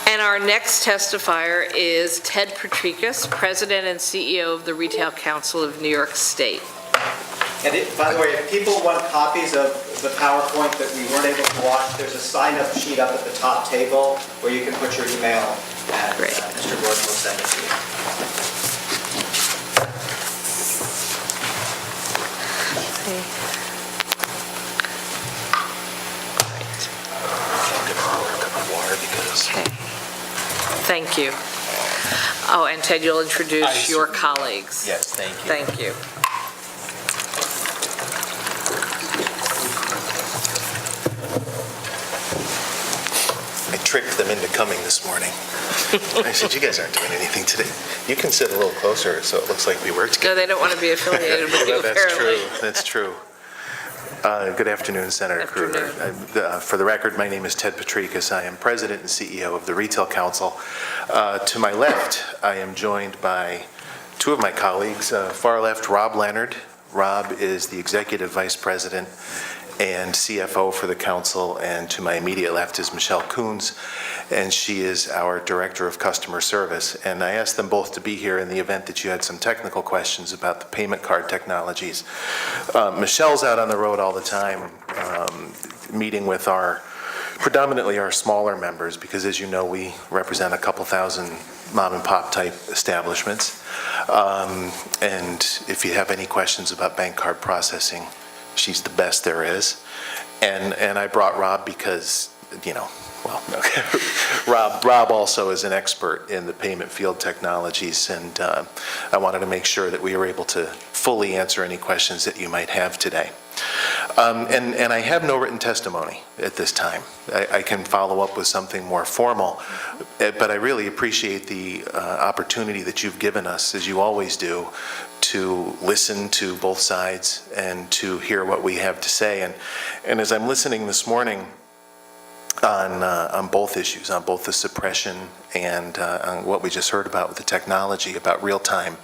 And our next testifier is Ted Potrikus, President and CEO of the Retail Council of New York State. And by the way, if people want copies of the PowerPoint that we weren't able to watch, there's a sign-up sheet up at the top table where you can put your email, and Mr. Gordon will send it to you. Okay. Thank you. Oh, and Ted, you'll introduce your colleagues. Yes, thank you. Thank you. I tricked them into coming this morning. I said, you guys aren't doing anything today. You can sit a little closer so it looks like we work together. No, they don't want to be affiliated with you, That's apparently. true. That's true. Good afternoon, Senator Krueger. For the record, my name is Ted Potrikus. I am President and CEO of the Retail Council. To my left, I am joined by two of my colleagues. Far left, Rob Leonard. Rob is the Executive Vice President and CFO for the Council, and to my immediate left is Michelle Coons, and she is our Director of Customer Service. And I asked them both to be here in the event that you had some technical questions about the payment card technologies. Michelle's out on the road all the time, meeting with predominantly our smaller members, because as you know, we represent a couple thousand mom and pop type establishments. And if you have any questions about bank card processing, she's the best there is. And I brought Rob because, Rob also is an expert in the payment field technologies, and I wanted to make sure that we were able to fully answer any questions that you might have today. And I have no written testimony at this time. I can follow up with something more formal, but I really appreciate the opportunity that you've given us, as you always do, to listen to both sides and to hear what we have to say. And as I'm listening this morning on both issues, on both the suppression and on what we just heard about with the technology, about real-time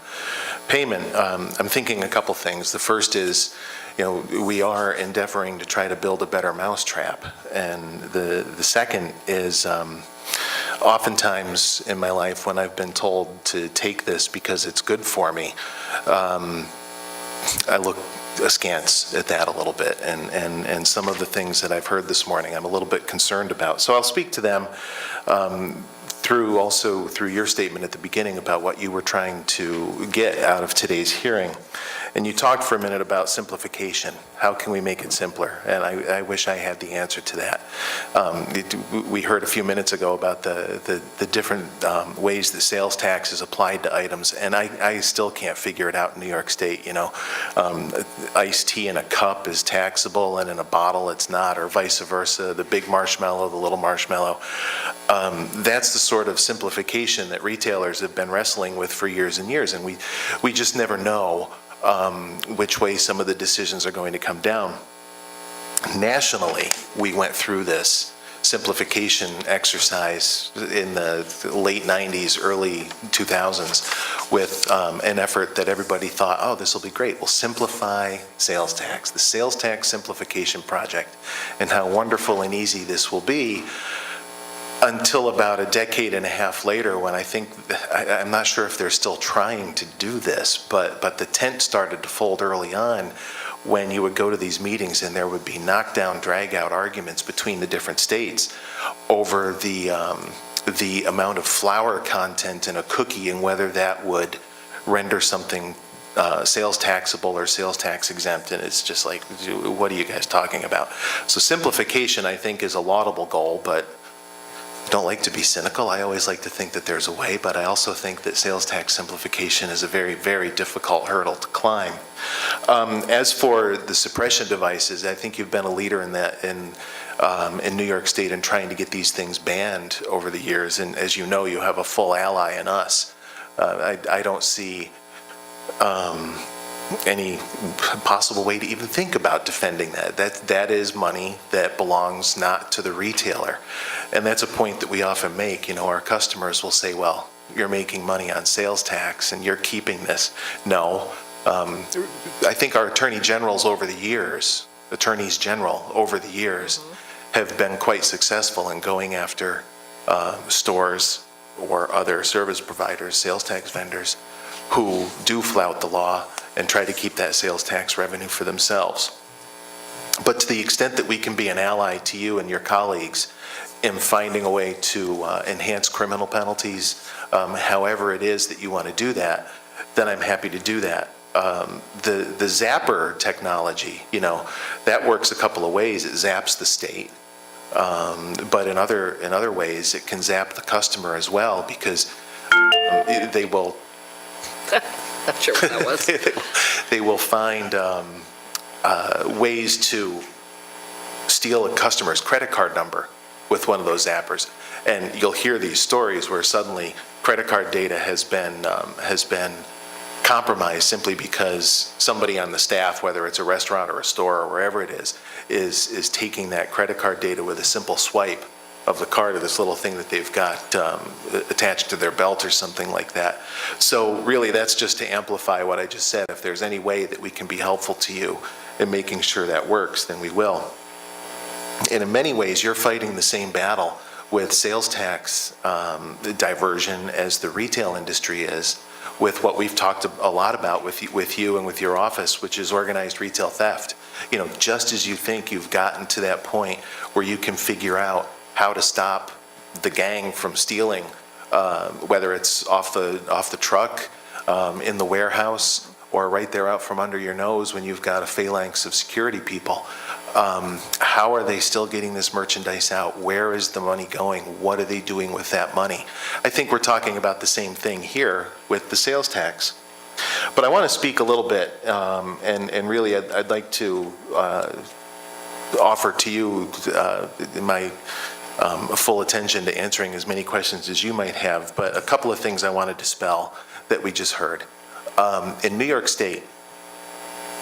payment, I'm thinking a couple things. The first is, we are endeavoring to try to build a better mousetrap. And the second is, oftentimes in my life when I've been told to take this because it's good for me, I look askance at that a little bit, and some of the things that I've heard this morning I'm a little bit concerned about. So I'll speak to them through your statement at the beginning about what you were trying to get out of today's hearing. And you talked for a minute about simplification. How can we make it simpler? And I wish I had the answer to that. We heard a few minutes ago about the different ways that sales tax is applied to items, and I still can't figure it out in New York State. Iced tea in a cup is taxable and in a bottle it's not, or vice versa, the big marshmallow, the little marshmallow. That's the sort of simplification that retailers have been wrestling with for years and years, and we just never know which way some of the decisions are going to come down. Nationally, we went through this simplification exercise in the late 90s, early 2000s with an effort that everybody thought, oh, this will be great. We'll simplify sales tax, the sales tax simplification project, and how wonderful and easy this will be. Until about a decade and a half later, when I'm not sure if they're still trying to do this, but the tent started to fold early on when you would go to these meetings and there would be knockdown, drag-out arguments between the different states over the amount of flour content in a cookie and whether that would render something sales taxable or sales tax exempt. And it's just like, what are you guys talking about? So simplification, I think, is a laudable goal, but don't like to be cynical. I always like to think that there's a way, but I also think that sales tax simplification is a very, very difficult hurdle to climb. As for the suppression devices, I think you've been a leader in that in New York State in trying to get these things banned over the years. And as you know, you have a full ally in us. I don't see any possible way to even think about defending that. That is money that belongs not to the retailer. And that's a point that we often make. Our customers will say, well, you're making money on sales tax and you're keeping this. No. I think our attorneys general over the years have been quite successful in going after stores or other service providers, sales tax vendors, who do flout the law and try to keep that sales tax revenue for themselves. But to the extent that we can be an ally to you and your colleagues in finding a way to enhance criminal penalties, however it is that you want to do that, then I'm happy to do that. The zapper technology, that works a couple of ways. It zaps the state, but in other ways, it can zap the customer as well, because they will. Not sure what that was. They will find ways to steal a customer's credit card number with one of those zappers, and you'll hear these stories where suddenly credit card data has been compromised simply because somebody on the staff, whether it's a restaurant or a store or wherever it is taking that credit card data with a simple swipe of the card, or this little thing that they've got attached to their belt or something like that. So really, that's just to amplify what I just said. If there's any way that we can be helpful to you in making sure that works, then we will. And in many ways, you're fighting the same battle with sales tax diversion as the retail industry is, with what we've talked a lot about with you and with your office, which is organized retail theft. Just as you think you've gotten to that point where you can figure out how to stop the gang from stealing, whether it's off the truck, in the warehouse, or right there out from under your nose when you've got a phalanx of security people. How are they still getting this merchandise out? Where is the money going? What are they doing with that money? I think we're talking about the same thing here with the sales tax. But I want to speak a little bit, and really I'd like to offer to you my full attention to answering as many questions as you might have, but a couple of things I want to dispel that we just heard. In New York State,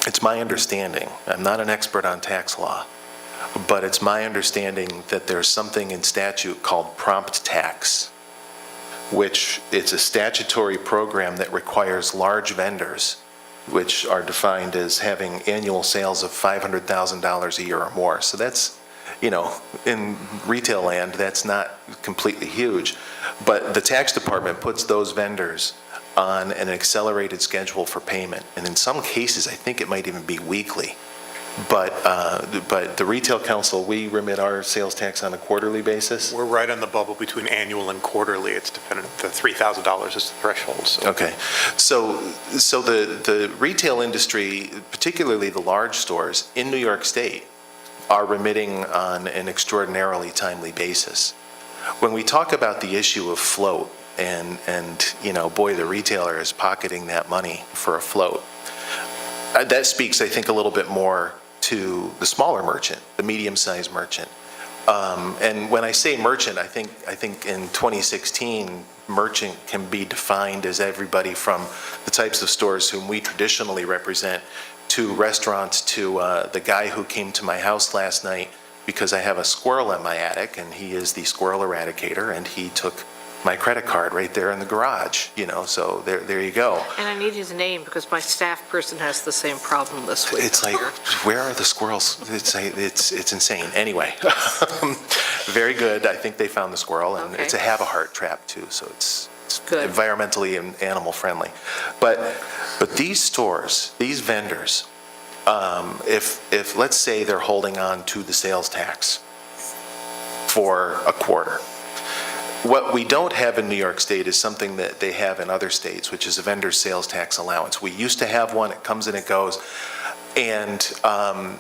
it's my understanding, I'm not an expert on tax law, but it's my understanding that there's something in statute called prompt tax, which is a statutory program that requires large vendors, which are defined as having annual sales of $500,000 a year or more. So that's, in retail land, that's not completely huge. But the tax department puts those vendors on an accelerated schedule for payment. And in some cases, I think it might even be weekly. But the Retail Council, we remit our sales tax on a quarterly basis. We're right on the bubble between annual and quarterly. It's dependent. The $3,000 is the threshold. So. Okay. So the retail industry, particularly the large stores in New York State, are remitting on an extraordinarily timely basis. When we talk about the issue of float, and boy, the retailer is pocketing that money for a float, that speaks, I think, a little bit more to the smaller merchant, the medium-sized merchant. And when I say merchant, I think in 2016, merchant can be defined as everybody from the types of stores whom we traditionally represent, to restaurants, to the guy who came to my house last night because I have a squirrel in my attic, and he is the squirrel eradicator, and he took my credit card right there in the garage, so there you go. And I need his name because my staff person has the same problem this week. It's like, where are the squirrels? It's insane. Anyway, very good. I think they found the squirrel, and It's a have-a-heart trap too, so it's good. Environmentally and animal friendly. But these stores, these vendors, if let's say they're holding on to the sales tax for a quarter. What we don't have in New York State is something that they have in other states, which is a vendor sales tax allowance. We used to have one. It comes and it goes. And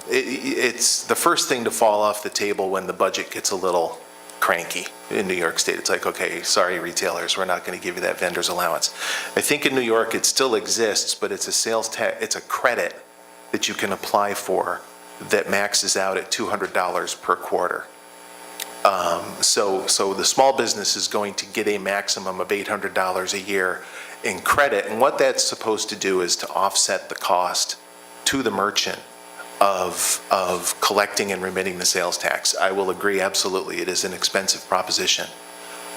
it's the first thing to fall off the table when the budget gets a little cranky in New York State. It's like, okay, sorry, retailers, we're not going to give you that vendor's allowance. I think in New York it still exists, but it's a sales tax, it's a credit that you can apply for that maxes out at $200 per quarter. So the small business is going to get a maximum of $800 a year in credit, and what that's supposed to do is to offset the cost to the merchant of collecting and remitting the sales tax. I will agree, absolutely, it is an expensive proposition.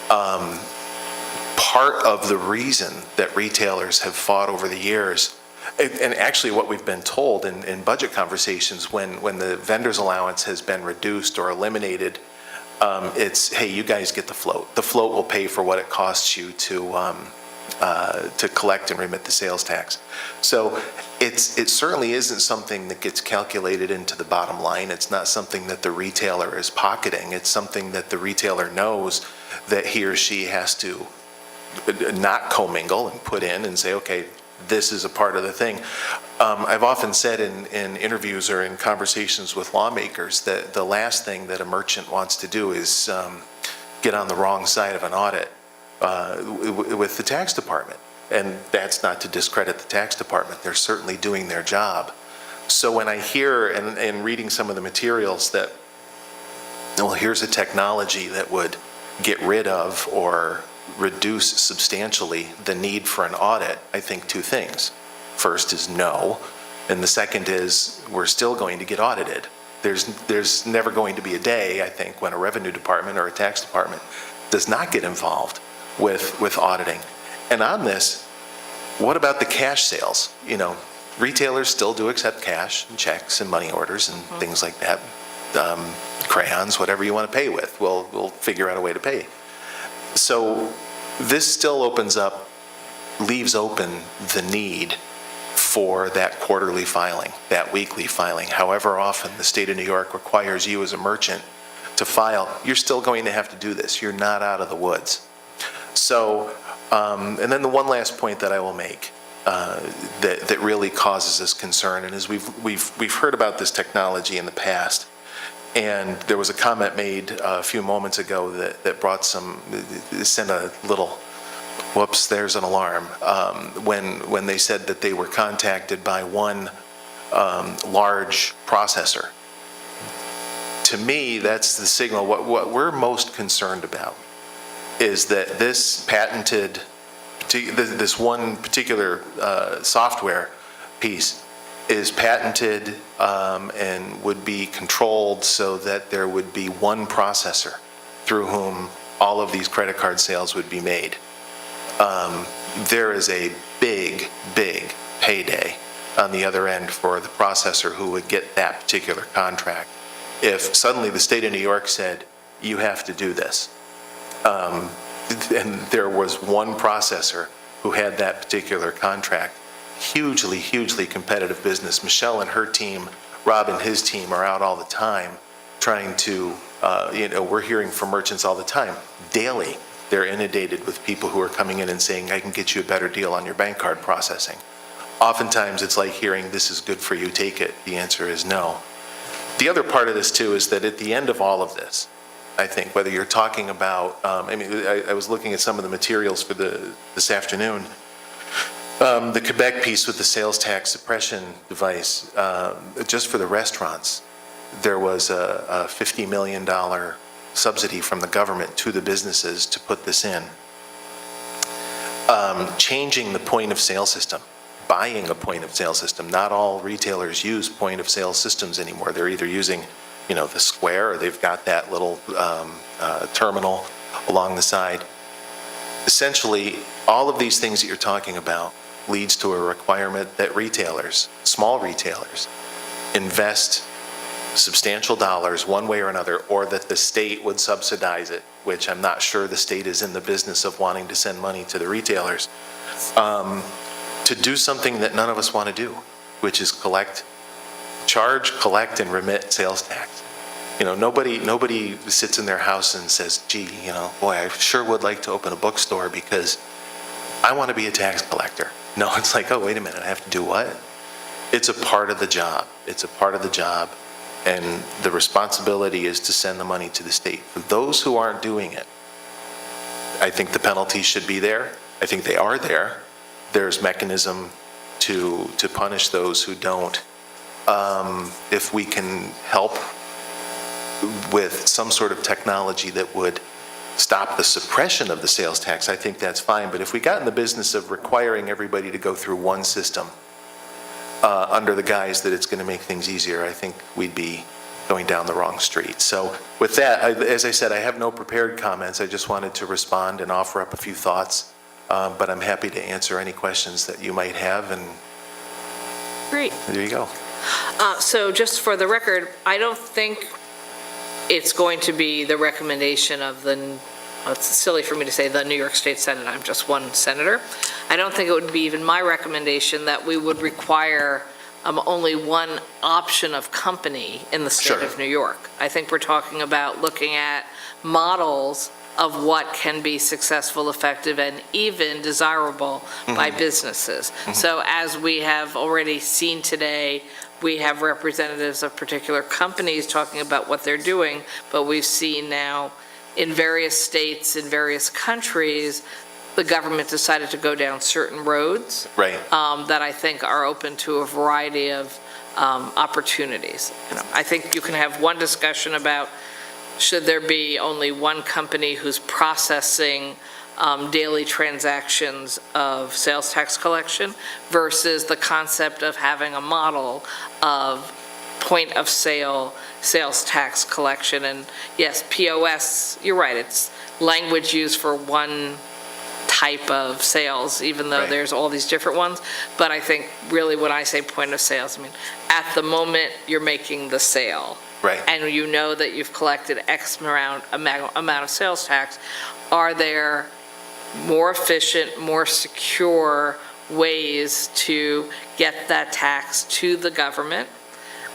Part of the reason that retailers have fought over the years, and actually what we've been told in budget conversations, when the vendor's allowance has been reduced or eliminated, It's, hey, you guys get the float. The float will pay for what it costs you to collect and remit the sales tax. So it certainly isn't something that gets calculated into the bottom line. It's not something that the retailer is pocketing. It's something that the retailer knows that he or she has to not commingle and put in and say, okay, this is a part of the thing. I've often said in interviews or in conversations with lawmakers that the last thing that a merchant wants to do is get on the wrong side of an audit with the tax department. And that's not to discredit the tax department. They're certainly doing their job. So when I hear and reading some of the materials that, well, here's a technology that would get rid of or reduce substantially the need for an audit, I think two things. First is no, and the second is we're still going to get audited. There's never going to be a day, I think, when a revenue department or a tax department does not get involved with auditing. And on this, what about the cash sales? You know, retailers still do accept cash and checks and money orders and things like that. Crayons, whatever you want to pay with, we'll figure out a way to pay. So this still leaves open the need for that quarterly filing, that weekly filing. However often the state of New York requires you as a merchant to file, you're still going to have to do this. You're not out of the woods. So, and then the one last point that I will make that really causes us concern, and is we've heard about this technology in the past. And there was a comment made a few moments ago that brought sent a little, whoops, there's an alarm, when they said that they were contacted by one large processor. To me, that's the signal. What we're most concerned about is that this patented, this one particular software piece is patented and would be controlled so that there would be one processor through whom all of these credit card sales would be made. There is a big, big payday on the other end for the processor who would get that particular contract. If suddenly the state of New York said, you have to do this, and there was one processor who had that particular contract, hugely, hugely competitive business. Michelle and her team, Rob and his team are out all the time trying to, we're hearing from merchants all the time, daily. They're inundated with people who are coming in and saying, I can get you a better deal on your bank card processing. Oftentimes it's like hearing, this is good for you, take it. The answer is no. The other part of this too is that at the end of all of this, I think, whether you're talking about, I was looking at some of the materials for this afternoon, the Quebec piece with the sales tax suppression device, just for the restaurants, there was a $50 million subsidy from the government to the businesses to put this in. Changing the point of sale system, buying a point of sale system. Not all retailers use point of sale systems anymore. They're either using, the Square, or they've got that little terminal along the side. Essentially, all of these things that you're talking about leads to a requirement that retailers, small retailers, invest substantial dollars one way or another, or that the state would subsidize it, which I'm not sure the state is in the business of wanting to send money to the retailers, to do something that none of us want to do, which is charge, collect, and remit sales tax. Nobody sits in their house and says, gee, boy, I sure would like to open a bookstore because I want to be a tax collector. No, it's like, oh, wait a minute, I have to do what? It's a part of the job. It's a part of the job. And the responsibility is to send the money to the state. For those who aren't doing it, I think the penalties should be there. I think they are there. There's mechanism to punish those who don't. If we can help with some sort of technology that would stop the suppression of the sales tax, I think that's fine. But if we got in the business of requiring everybody to go through one system under the guise that it's going to make things easier, I think we'd be going down the wrong street. So with that, as I said, I have no prepared comments. I just wanted to respond and offer up a few thoughts. But I'm happy to answer any questions that you might have, and Great. there you go. So just for the record, I don't think it's going to be the recommendation of it's silly for me to say the New York State Senate, I'm just one senator. I don't think it would be even my recommendation that we would require only one option of company in the state Sure. of New York. I think we're talking about looking at models of what can be successful, effective, and even desirable by businesses. So as we have already seen today, we have representatives of particular companies talking about what they're doing, but we've seen now in various states, in various countries, the government decided to go down certain roads Right. that I think are open to a variety of opportunities. I think you can have one discussion about should there be only one company who's processing daily transactions of sales tax collection versus the concept of having a model of point of sale sales tax collection. And yes, POS, you're right, it's language used for one type of sales, even though Right. there's all these different ones. But I think really when I say point of sales, I mean, at the moment you're making the sale. Right. And you know that you've collected X amount of sales tax, are there more efficient, more secure ways to get that tax to the government?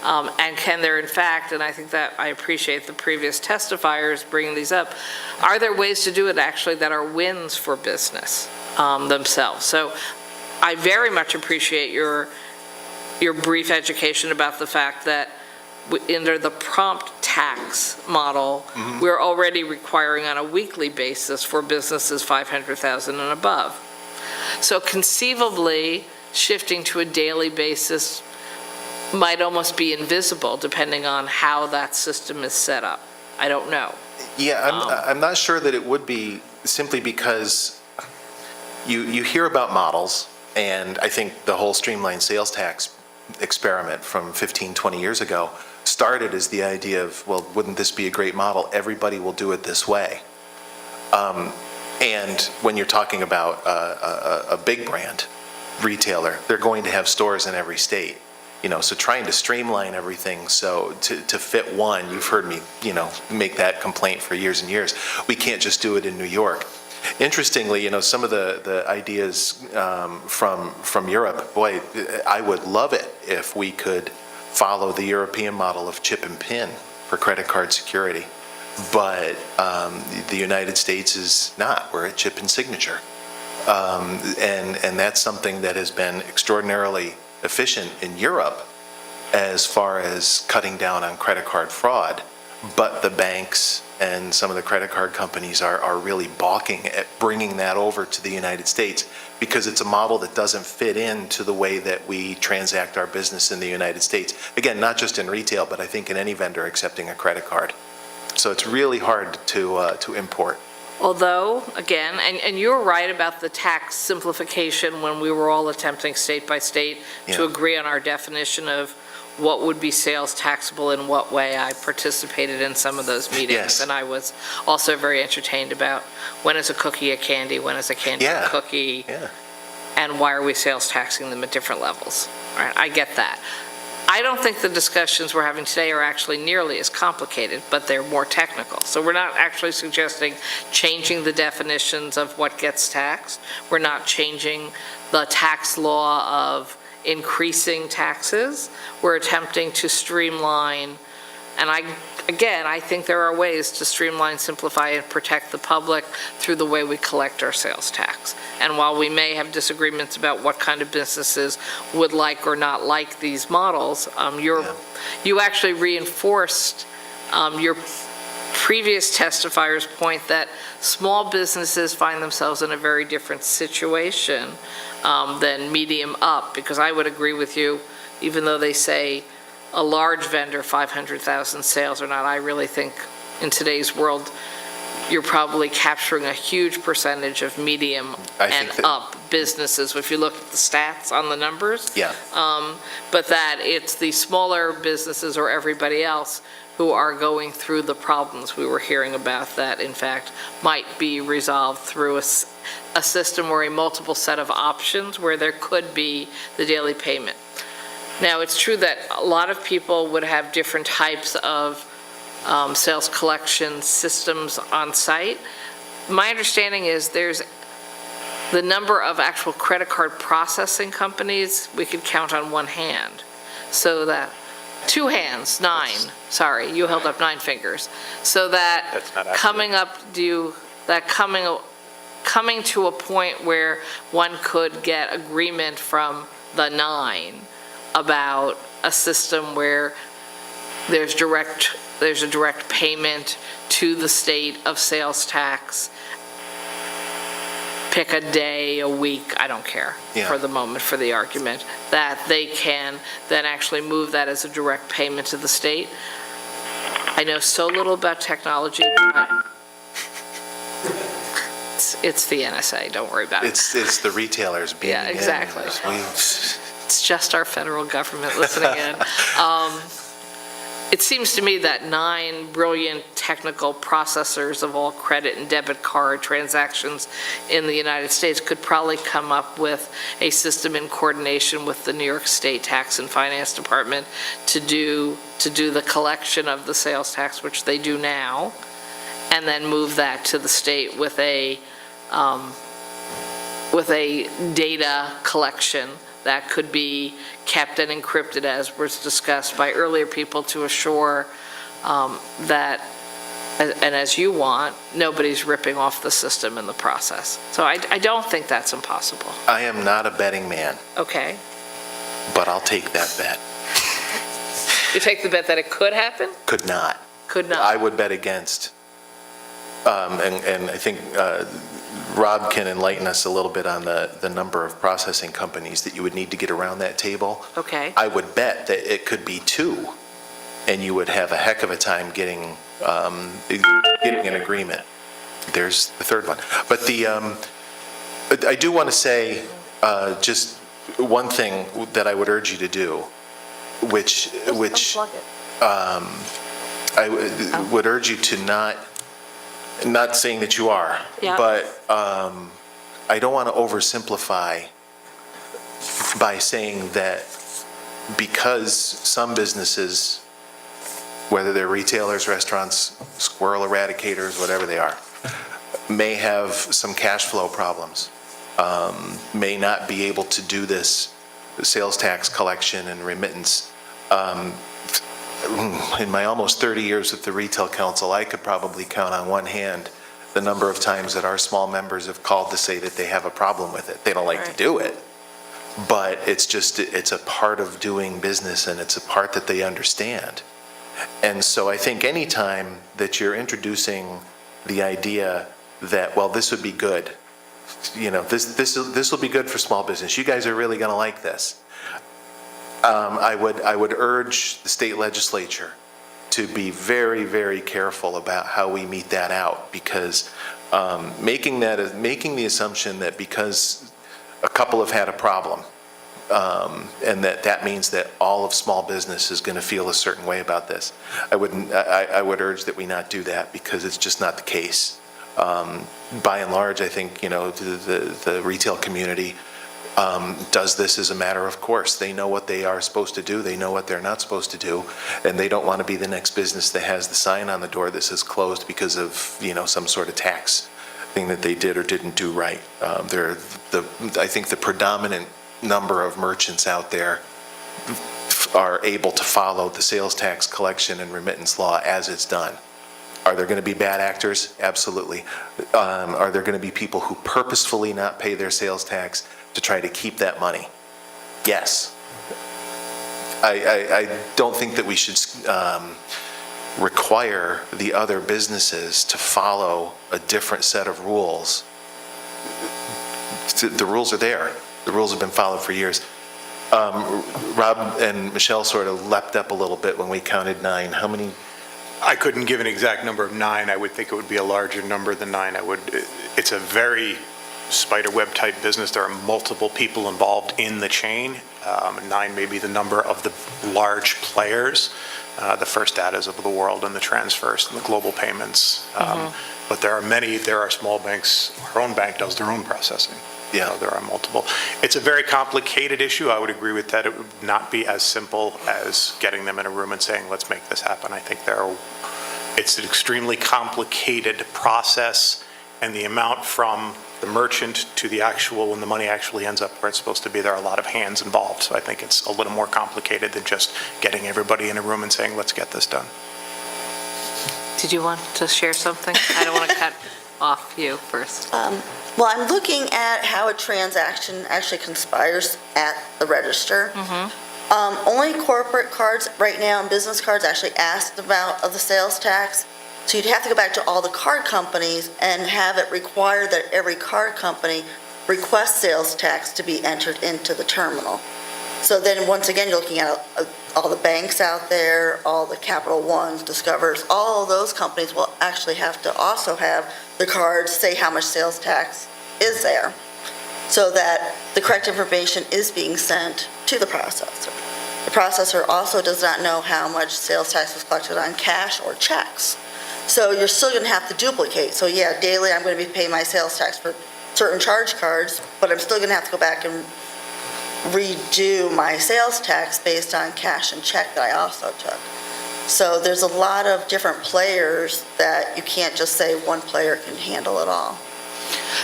And can there, in fact, and I think that I appreciate the previous testifiers bringing these up, are there ways to do it actually that are wins for business themselves? So I very much appreciate your brief education about the fact that under the prompt tax model, we're already requiring on a weekly basis for businesses 500,000 and above. So conceivably, shifting to a daily basis might almost be invisible depending on how that system is set up. I don't know. Yeah, I'm not sure that it would be, simply because you hear about models, and I think the whole streamlined sales tax experiment from 15, 20 years ago started as the idea of, well, wouldn't this be a great model? Everybody will do it this way. And when you're talking about a big brand retailer, they're going to have stores in every state. So trying to streamline everything so to fit one, you've heard me, make that complaint for years and years. We can't just do it in New York. Interestingly, some of the ideas from Europe, boy, I would love it if we could follow the European model of chip and PIN for credit card security. But the United States is not. We're at chip and signature. And that's something that has been extraordinarily efficient in Europe as far as cutting down on credit card fraud, but the banks and some of the credit card companies are really balking at bringing that over to the United States because it's a model that doesn't fit into the way that we transact our business in the United States. Again, not just in retail, but I think in any vendor accepting a credit card. So it's really hard to import. Although, again, and you're right about the tax simplification when we were all attempting state by state to Yeah. agree on our definition of what would be sales taxable in what way. I participated in some of those meetings. Yes. And I was also very entertained about when is a cookie a candy, when is a candy a cookie, Yeah. and why are we sales taxing them at different levels. All right, I get that. I don't think the discussions we're having today are actually nearly as complicated, but they're more technical. So we're not actually suggesting changing the definitions of what gets taxed. We're not changing the tax law of increasing taxes. We're attempting to streamline, and I think there are ways to streamline, simplify, and protect the public through the way we collect our sales tax. And while we may have disagreements about what kind of businesses would like or not like these models, you actually reinforced your previous testifier's point that small businesses find themselves in a very different situation than medium up, because I would agree with you, even though they say a large vendor, 500,000 sales or not, I really think in today's world, you're probably capturing a huge percentage of medium and up businesses, if you look at the stats on the numbers. Yeah. But that it's the smaller businesses or everybody else who are going through the problems we were hearing about that, in fact, might be resolved through a system or a multiple set of options where there could be the daily payment. Now, it's true that a lot of people would have different types of sales collection systems on site. My understanding is there's the number of actual credit card processing companies, we could count on one hand. So that, 2 hands, 9, sorry, you held up 9 fingers. So that That's not accurate. coming to a point where one could get agreement from the 9 about a system where there's a direct payment to the state of sales tax, pick a day, a week, I don't care Yeah. for the moment, for the argument, that they can then actually move that as a direct payment to the state. I know so little about technology, but it's the NSA, don't worry about it. It's the retailers being Yeah, exactly. It's just our federal government listening in. It seems to me that 9 brilliant technical processors of all credit and debit card transactions in the United States could probably come up with a system in coordination with the New York State Tax and Finance Department to do the collection of the sales tax, which they do now, and then move that to the state with a data collection that could be kept and encrypted, as was discussed by earlier people, to assure that, and as you want, nobody's ripping off the system in the process. So I don't think that's impossible. I am not a betting man, Okay. but I'll take that bet. You take the bet that it could happen? Could not. Could I not? would bet against. And I think Rob can enlighten us a little bit on the number of processing companies that you would need to get around that table. Okay. I would bet that it could be 2, and you would have a heck of a time getting an agreement. There's the third one. But I do want to say just one thing that I would urge you to do, which Unplug it. I would urge you to not saying that you are, Yeah. but I don't want to oversimplify by saying that because some businesses, whether they're retailers, restaurants, squirrel eradicators, whatever they are, may have some cash flow problems, may not be able to do this sales tax collection and remittance. In my almost 30 years with the Retail Council, I could probably count on one hand the number of times that our small members have called to say that they have a problem with it. They don't like to Right. do it, but it's a part of doing business, and it's a part that they understand. And so I think any time that you're introducing the idea that, well, this would be good, this will be good for small business, you guys are really going to like this. I would urge the state legislature to be very, very careful about how we meet that out, because making the assumption that because a couple have had a problem, and that means that all of small business is going to feel a certain way about this, I would urge that we not do that, because it's just not the case. By and large, I think the retail community does this as a matter of course. They know what they are supposed to do, they know what they're not supposed to do, and they don't want to be the next business that has the sign on the door that says closed because of, some sort of tax thing that they did or didn't do right. I think the predominant number of merchants out there are able to follow the sales tax collection and remittance law as it's done. Are there going to be bad actors? Absolutely. Are there going to be people who purposefully not pay their sales tax to try to keep that money? Yes. I don't think that we should require the other businesses to follow a different set of rules. The rules are there. The rules have been followed for years. Rob and Michelle sort of leapt up a little bit when we counted 9. How many? I couldn't give an exact number of 9. I would think it would be a larger number than 9. It's a very spiderweb type business. There are multiple people involved in the chain. 9 may be the number of the large players, the First Datas of the world and the TransFirst and the global payments. But there are small banks. Our own bank does their own processing. Yeah. There are multiple. It's a very complicated issue. I would agree with that. It would not be as simple as getting them in a room and saying, let's make this happen. I think there are It's an extremely complicated process, and the amount from the merchant to the actual, when the money actually ends up where it's supposed to be, there are a lot of hands involved. So I think it's a little more complicated than just getting everybody in a room and saying, let's get this done. Did you want to share something? I don't want to cut off you first. Well, I'm looking at how a transaction actually conspires at the register. Only corporate cards right now and business cards actually asked about of the sales tax. So you'd have to go back to all the card companies and have it required that every card company request sales tax to be entered into the terminal. So then, once again, you're looking at all the banks out there, all the Capital Ones, Discovers, all of those companies will actually have to also have the cards say how much sales tax is there, so that the correct information is being sent to the processor. The processor also does not know how much sales tax was collected on cash or checks. So you're still going to have to duplicate. So yeah, daily I'm going to be paying my sales tax for certain charge cards, but I'm still going to have to go back and redo my sales tax based on cash and check that I also took. So there's a lot of different players that you can't just say one player can handle it all.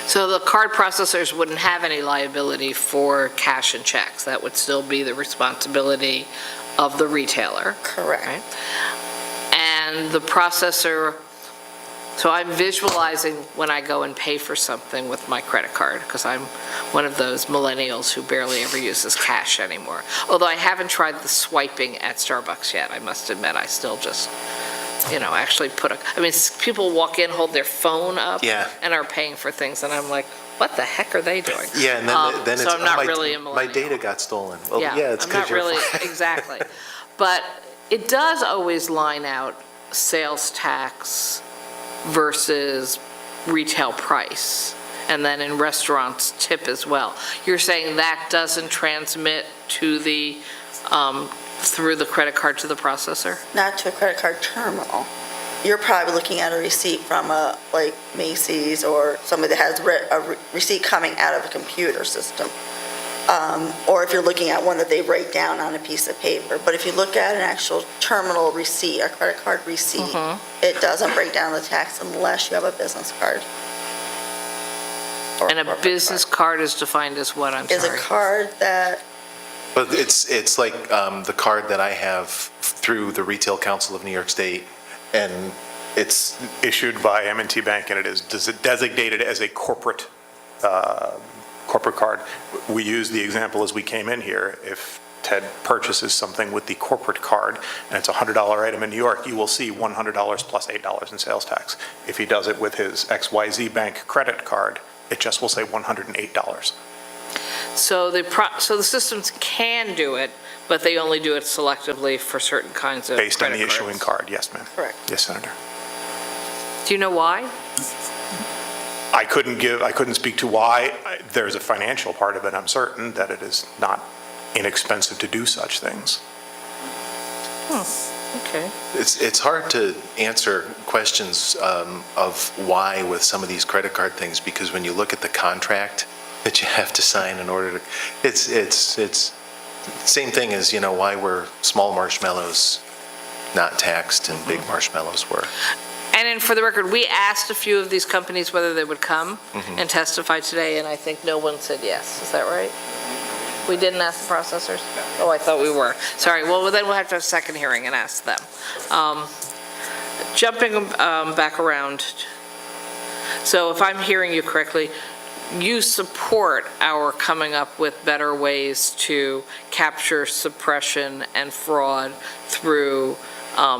So the card processors wouldn't have any liability for cash and checks. That would still be the responsibility of the retailer. Correct. Right? And the processor, so I'm visualizing when I go and pay for something with my credit card, because I'm one of those millennials who barely ever uses cash anymore. Although I haven't tried the swiping at Starbucks yet. I must admit, I still just, actually people walk in, hold their phone up, Yeah. and are paying for things, and I'm like, what the heck are they doing? Yeah, and then it's, So I'm not my, really a millennial. my data got stolen. Well, Yeah, it's I'm not because you're really, exactly. But it does always line out sales tax versus retail price, and then in restaurants, tip as well. You're saying that doesn't transmit to the, through the credit card to the processor? Not to a credit card terminal. You're probably looking at a receipt from like Macy's or somebody that has a receipt coming out of a computer system. Or if you're looking at one that they write down on a piece of paper. But if you look at an actual terminal receipt, a credit card receipt, it doesn't break down the tax unless you have a business card. Or And a corporate business card is defined as what, I'm is a sorry? card that, But it's like the card that I have through the Retail Council of New York State, and it's Issued by M&T Bank, and it is designated as a corporate card. We use the example as we came in here. If Ted purchases something with the corporate card, and it's a $100 item in New York, you will see $100 plus $8 in sales tax. If he does it with his XYZ Bank credit card, it just will say $108. So the systems can do it, but they only do it selectively for certain kinds of Based on the credit issuing cards. card, yes, ma'am. correct. Yes, Senator. Do you know why? I couldn't speak to why. There's a financial part of it, I'm certain, that it is not inexpensive to do such things. Okay. it's hard to answer questions of why with some of these credit card things, because when you look at the contract that you have to sign in order to, it's same thing as, why were small marshmallows not taxed and big marshmallows were. And then for the record, we asked a few of these companies whether they would come and testify today, and I think no one said yes. Is that right? We didn't ask the processors? Oh, I thought we were. Sorry, well, then we'll have to have a second hearing and ask them. Jumping back around, so if I'm hearing you correctly, you support our coming up with better ways to capture suppression and fraud through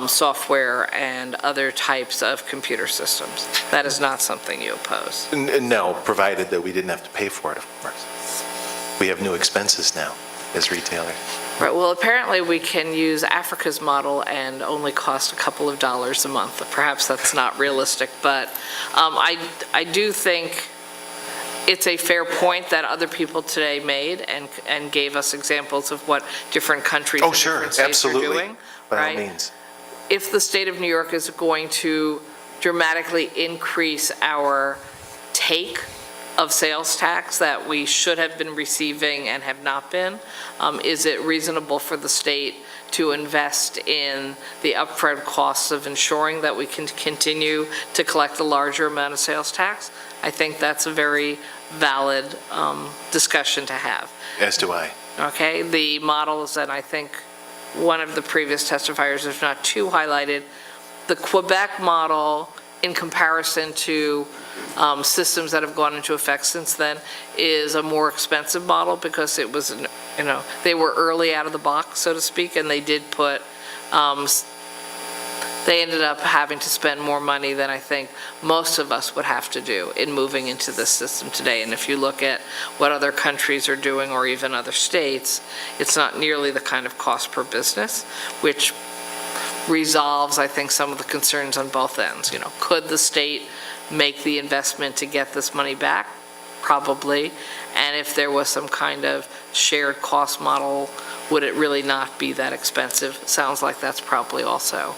software and other types of computer systems. That is not something you oppose. No, provided that we didn't have to pay for it, of course. We have new expenses now as retailers. Right, well, apparently we can use Africa's model and only cost a couple of dollars a month. Perhaps that's not realistic, but I do think it's a fair point that other people today made and gave us examples of what different countries and different states are doing. By all right? means. If the state of New York is going to dramatically increase our take of sales tax that we should have been receiving and have not been, is it reasonable for the state to invest in the upfront costs of ensuring that we can continue to collect a larger amount of sales tax. I think that's a very valid discussion to have. As do I. Okay, the models, and I think one of the previous testifiers, if not two, highlighted the Quebec model in comparison to systems that have gone into effect since then is a more expensive model because it was, they were early out of the box, so to speak, and they did put, they ended up having to spend more money than I think most of us would have to do in moving into this system today. And if you look at what other countries are doing, or even other states, it's not nearly the kind of cost per business, which resolves, I think, some of the concerns on both ends. Could the state make the investment to get this money back? Probably. And if there was some kind of shared cost model, would it really not be that expensive? Sounds like that's probably also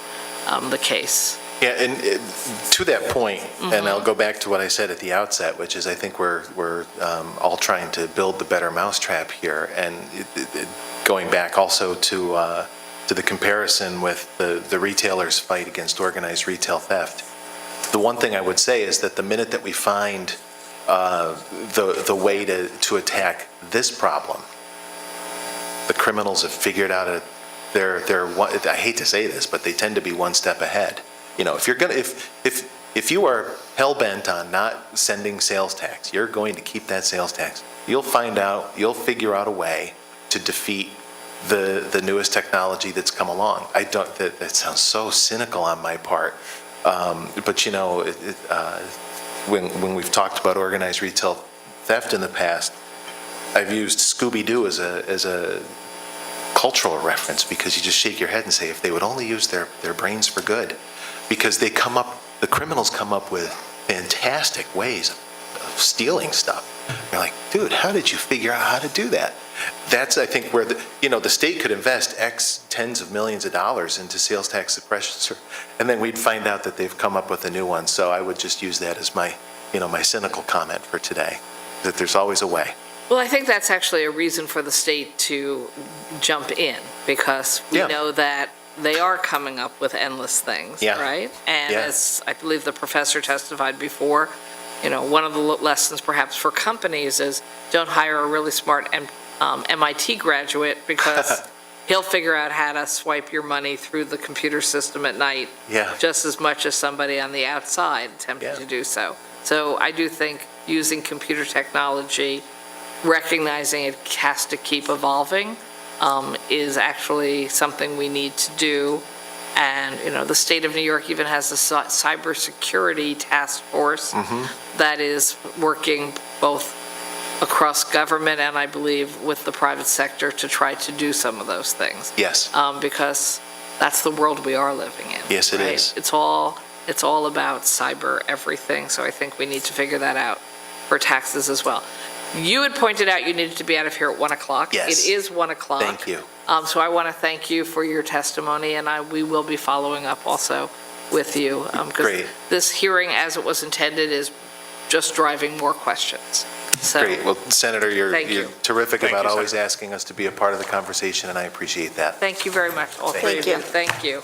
the case. Yeah, and to that point, and I'll go back to what I said at the outset, which is I think we're all trying to build the better mousetrap here, and going back also to the comparison with the retailers' fight against organized retail theft. The one thing I would say is that the minute that we find the way to attack this problem, the criminals have figured out I hate to say this, but they tend to be one step ahead. If you are hell-bent on not sending sales tax, you're going to keep that sales tax. You'll figure out a way to defeat the newest technology that's come along. That sounds so cynical on my part, but when we've talked about organized retail theft in the past, I've used Scooby-Doo as a cultural reference, because you just shake your head and say, if they would only use their brains for good, because the criminals come up with fantastic ways of stealing stuff. You're like, dude, how did you figure out how to do that? That's, I think, where the state could invest X tens of millions of dollars into sales tax suppression, and then we'd find out that they've come up with a new one. So I would just use that as my cynical comment for today, that there's always a way. Well, I think that's actually a reason for the state to jump in, because we know that they are coming up with endless things, right? And as I believe the professor testified before, one of the lessons perhaps for companies is don't hire a really smart MIT graduate, because he'll figure out how to swipe your money through the computer system at night just as much as somebody on the outside attempting to do so. So I do think using computer technology, recognizing it has to keep evolving, is actually something we need to do. And, the state of New York even has a cybersecurity task force that is working both across government and, I believe, with the private sector to try to do some of those things. Yes. Because that's the world we are living in. Yes, it is. It's all about cyber everything, so I think we need to figure that out for taxes as well. You had pointed out you needed to be out of here at 1 o'clock. Yes. It is 1 o'clock. Thank you. So I want to thank you for your testimony, and we will be following up also with you. Great. This hearing, as it was intended, is just driving more questions. So, Great. Well, Senator, you're terrific Thank about you, always Senator. asking us to be a part of the conversation, and I appreciate that. thank you very much, all three of you. Thank you.